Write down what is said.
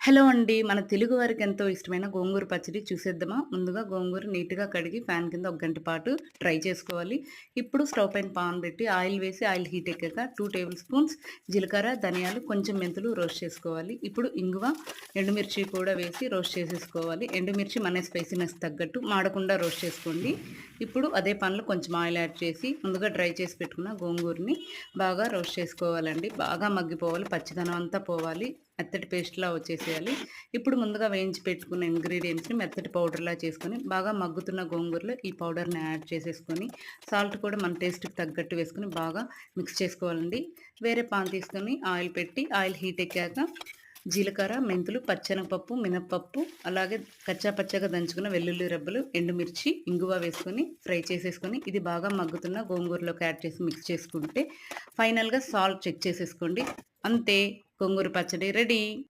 Hello అండి. మన తెలుగు వారికి ఎంతో ఇష్టమైన గోంగూర పచ్చడి చూసేద్దామా? ముందుగా గోంగూర నీట్‌గా కడిగి ఫ్యాన్ కింద ఒక గంట పాటు డ్రై చేసుకోవాలి. ఇప్పుడు స్టవ్ పైన పాన్ పెట్టి ఆయిల్ వేసి ఆయిల్ హీట్ ఎక్కాక 2 టేబుల్ స్పూన్స్ జీలకర్ర, ధనియాలు, కొంచెం మెంతులు రోస్ట్ చేసుకోవాలి. ఇప్పుడు ఇంగువ, ఎండుమిర్చి కూడా వేసి రోస్ట్ చేసేసుకోవాలి. ఎండుమిర్చి మన స్పైసీనెస్ తగ్గట్టు మాడకుండా రోస్ట్ చేసుకోండి. ఇప్పుడు అదే పాన్‌లో కొంచెం ఆయిల్ యాడ్ చేసి ముందుగా డ్రై చేసి పెట్టుకున్న గోంగూరని బాగా రోస్ట్ చేసుకోవాలండి. బాగా మగ్గిపోవాలి. పచ్చిదనం అంతా పోవాలి. మెత్తటి పేస్ట్‌లా వచ్చేసేయాలి. ఇప్పుడు ముందుగా వేయించి పెట్టుకున్న ఇంగ్రీడియెంట్స్‌ని మెత్తటి పౌడర్‌లా చేసుకొని, బాగా మగ్గుతున్న గోంగూరలో ఈ పౌడర్‌ని యాడ్ చేసేసుకొని, సాల్ట్ కూడా మన టేస్ట్‌కి తగ్గట్టు వేసుకొని బాగా మిక్స్ చేసుకోవాలండి. వేరే పాన్ తీసుకొని ఆయిల్ పెట్టి, ఆయిల్ హీట్ ఎక్కాక జీలకర్ర, మెంతులు, పచ్చెనగపప్పు, మినపప్పు, అలాగే కచ్చా పచ్చాగా దంచుకున్న వెల్లుల్లి రెబ్బలు, ఎండుమిర్చి, ఇంగువ వేసుకొని ఫ్రై చేసేసుకొని, ఇది బాగా మగ్గుతున్న గోంగూరలోకి యాడ్ చేసి మిక్స్ చేసుకుంటే, ఫైనల్‌గా సాల్ట్ చెక్ చేసేసుకోండి. అంతే, గోంగూర పచ్చడి రెడీ.